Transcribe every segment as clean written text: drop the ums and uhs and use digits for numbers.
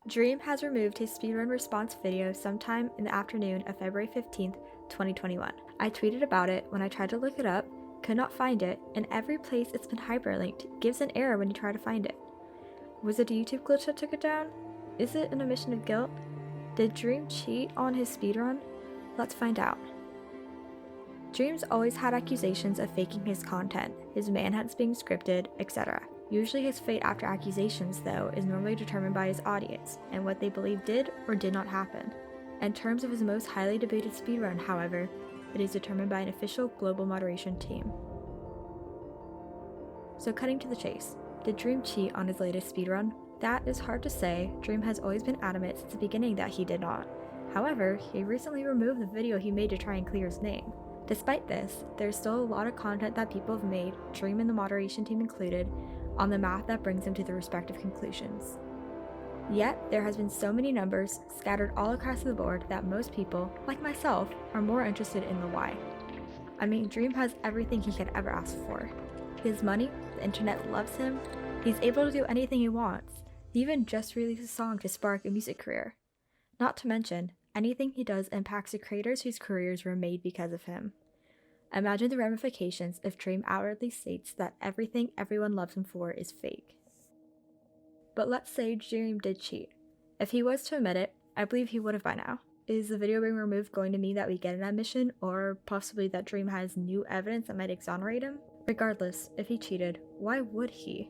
Dream has removed his speedrun response video sometime in the afternoon of February 15th, 2021. I tweeted about it when I tried to look it up, could not find it, and every place it's been hyperlinked gives an error when you try to find it. Was it a YouTube glitch that took it down? Is it an admission of guilt? Did Dream cheat on his speedrun? Let's find out. Dream's always had accusations of faking his content, his manhunts being scripted, etc. Usually his fate after accusations, though, is normally determined by his audience, and what they believe did or did not happen. In terms of his most highly debated speedrun, however, it is determined by an official global moderation team. So cutting to the chase, did Dream cheat on his latest speedrun? That is hard to say. Dream has always been adamant since the beginning that he did not. However, he recently removed the video he made to try and clear his name. Despite this, there's still a lot of content that people have made, Dream and the moderation team included, on the math that brings them to their respective conclusions. Yet, there has been so many numbers scattered all across the board that most people, like myself, are more interested in the why. I mean, Dream has everything he could ever ask for. He has money, the internet loves him, he's able to do anything he wants. He even just released a song to spark a music career. Not to mention, anything he does impacts the creators whose careers were made because of him. Imagine the ramifications if Dream outwardly states that everything everyone loves him for is fake. But let's say Dream did cheat. If he was to admit it, I believe he would have by now. Is the video being removed going to mean that we get an admission, or possibly that Dream has new evidence that might exonerate him? Regardless, if he cheated, why would he?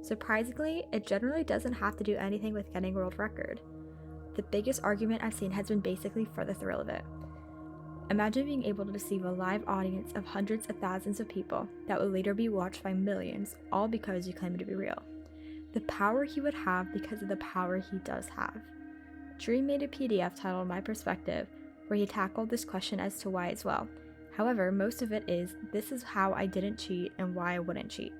Surprisingly, it generally doesn't have to do anything with getting a world record. The biggest argument I've seen has been basically for the thrill of it. Imagine being able to deceive a live audience of hundreds of thousands of people that would later be watched by millions, all because you claim it to be real. The power he would have because of the power he does have. Dream made a PDF titled My Perspective, where he tackled this question as to why as well. However, most of it is, this is how I didn't cheat and why I wouldn't cheat.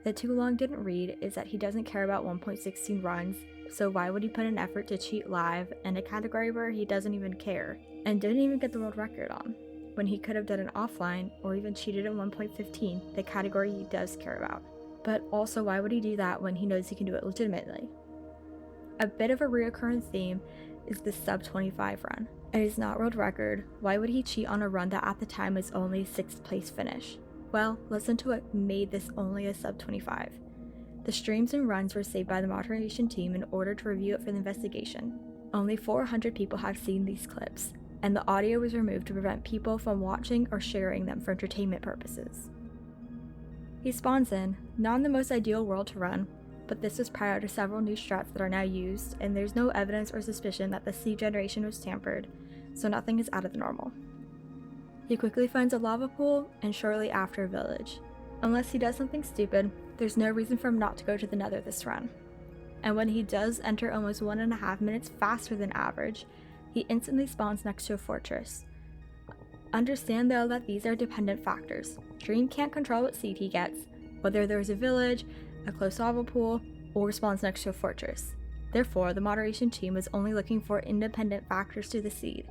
The too long didn't read is that he doesn't care about 1.16 runs, so why would he put an effort to cheat live in a category where he doesn't even care, and didn't even get the world record on, when he could have done it offline or even cheated in 1.15, the category he does care about. But also, why would he do that when he knows he can do it legitimately? A bit of a reoccurring theme is the sub 25 run. It is not world record. Why would he cheat on a run that at the time was only 6th place finish? Well, listen to what made this only a sub 25. The streams and runs were saved by the moderation team in order to review it for the investigation. Only 400 people have seen these clips, and the audio was removed to prevent people from watching or sharing them for entertainment purposes. He spawns in, not in the most ideal world to run, but this was prior to several new strats that are now used, and there's no evidence or suspicion that the seed generation was tampered, so nothing is out of the normal. He quickly finds a lava pool, and shortly after a village. Unless he does something stupid, there's no reason for him not to go to the nether this run. And when he does enter almost 1.5 minutes faster than average, he instantly spawns next to a fortress. Understand though that these are dependent factors. Dream can't control what seed he gets, whether there's a village, a close lava pool, or spawns next to a fortress. Therefore, the moderation team was only looking for independent factors to the seed.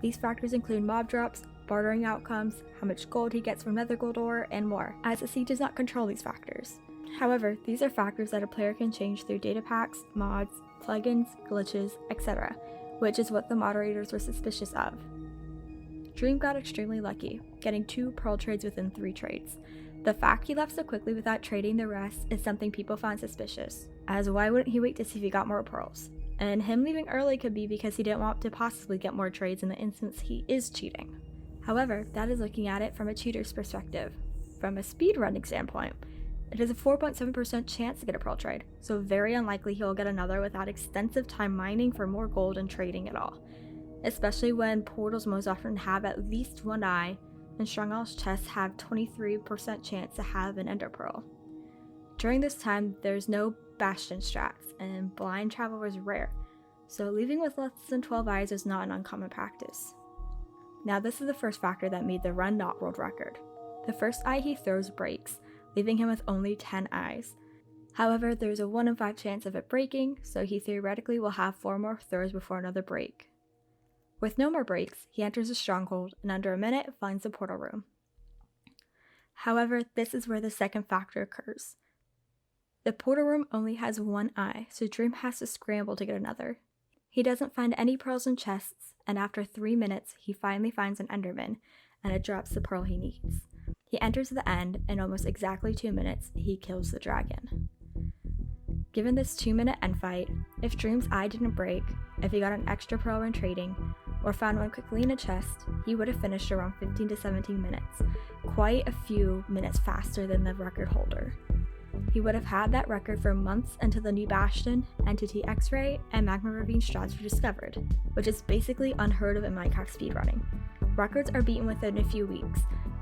These factors include mob drops, bartering outcomes, how much gold he gets from nether gold ore, and more, as the seed does not control these factors. However, these are factors that a player can change through data packs, mods, plugins, glitches, etc., which is what the moderators were suspicious of. Dream got extremely lucky, getting 2 pearl trades within 3 trades. The fact he left so quickly without trading the rest is something people found suspicious, as why wouldn't he wait to see if he got more pearls? And him leaving early could be because he didn't want to possibly get more trades in the instance he is cheating. However, that is looking at it from a cheater's perspective. From a speedrunning standpoint, it is a 4.7% chance to get a pearl trade, so very unlikely he will get another without extensive time mining for more gold and trading it all. Especially when portals most often have at least 1 eye, and Stronghouse chests have 23% chance to have an ender pearl. During this time, there's no bastion strats, and blind travel was rare, so leaving with less than 12 eyes is not an uncommon practice. Now this is the first factor that made the run not world record. The first eye he throws breaks, leaving him with only 10 eyes. However, there's a 1 in 5 chance of it breaking, so he theoretically will have 4 more throws before another break. With no more breaks, he enters a stronghold and under a minute finds the portal room. However, this is where the second factor occurs. The portal room only has one eye, so Dream has to scramble to get another. He doesn't find any pearls in chests, and after 3 minutes, he finally finds an Enderman, and it drops the pearl he needs. He enters the end, in almost exactly 2 minutes, he kills the dragon. Given this 2-minute end fight, if Dream's eye didn't break, if he got an extra pearl when trading, or found one quickly in a chest, he would have finished around 15 to 17 minutes, quite a few minutes faster than the record holder. He would have had that record for months until the new Bastion, Entity X-Ray, and Magma Ravine strats were discovered, which is basically unheard of in Minecraft speedrunning. Records are beaten within a few weeks.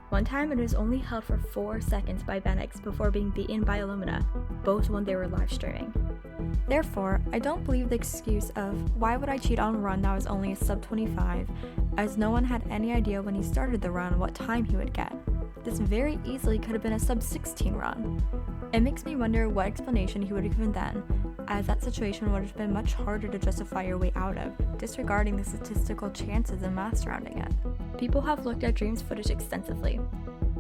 One time it was only held for 4 seconds by Benix before being beaten by Illumina, both when they were live streaming. Therefore, I don't believe the excuse of why would I cheat on a run that was only a sub 25, as no one had any idea when he started the run what time he would get. This very easily could have been a sub 16 run. It makes me wonder what explanation he would have given then, as that situation would have been much harder to justify your way out of, disregarding the statistical chances and math surrounding it. People have looked at Dream's footage extensively.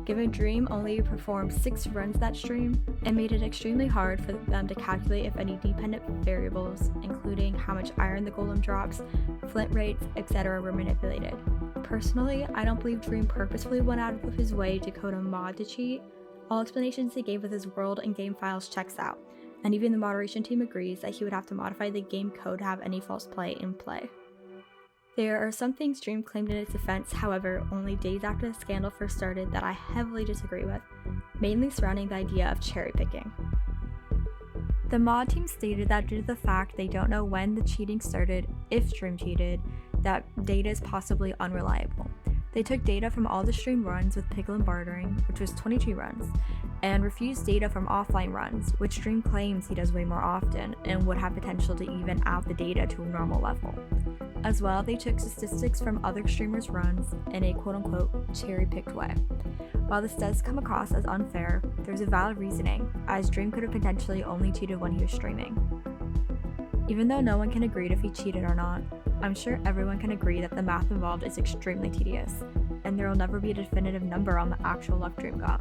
Given Dream only performed 6 runs that stream, it made it extremely hard for them to calculate if any dependent variables, including how much iron the golem drops, flint rates, etc. were manipulated. Personally, I don't believe Dream purposefully went out of his way to code a mod to cheat. All explanations he gave with his world and game files checks out, and even the moderation team agrees that he would have to modify the game code to have any false play in play. There are some things Dream claimed in its defense, however, only days after the scandal first started that I heavily disagree with, mainly surrounding the idea of cherry picking. The mod team stated that due to the fact they don't know when the cheating started, if Dream cheated, that data is possibly unreliable. They took data from all the stream runs with Piglin bartering, which was 22 runs, and refused data from offline runs, which Dream claims he does way more often and would have potential to even out the data to a normal level. As well, they took statistics from other streamers' runs in a quote-unquote cherry-picked way. While this does come across as unfair, there's a valid reasoning, as Dream could have potentially only cheated when he was streaming. Even though no one can agree if he cheated or not, I'm sure everyone can agree that the math involved is extremely tedious, and there will never be a definitive number on the actual luck Dream got.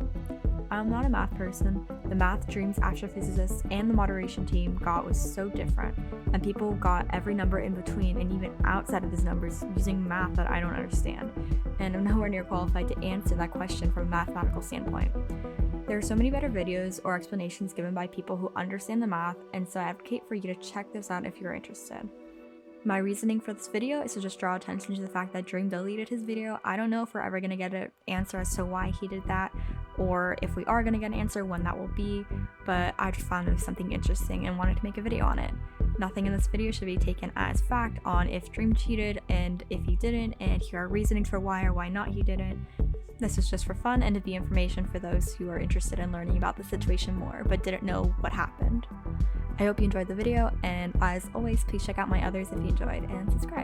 I'm not a math person. The math Dream's astrophysicists and the moderation team got was so different, and people got every number in between and even outside of these numbers using math that I don't understand, and I'm nowhere near qualified to answer that question from a mathematical standpoint. There are so many better videos or explanations given by people who understand the math, and so I advocate for you to check this out if you're interested. My reasoning for this video is to just draw attention to the fact that Dream deleted his video. I don't know if we're ever going to get an answer as to why he did that, or if we are going to get an answer, when that will be, but I just found it was something interesting and wanted to make a video on it. Nothing in this video should be taken as fact on if Dream cheated and if he didn't, and here are reasonings for why or why not he didn't. This is just for fun and to be information for those who are interested in learning about the situation more but didn't know what happened. I hope you enjoyed the video, and as always, please check out my others if you enjoyed, and subscribe.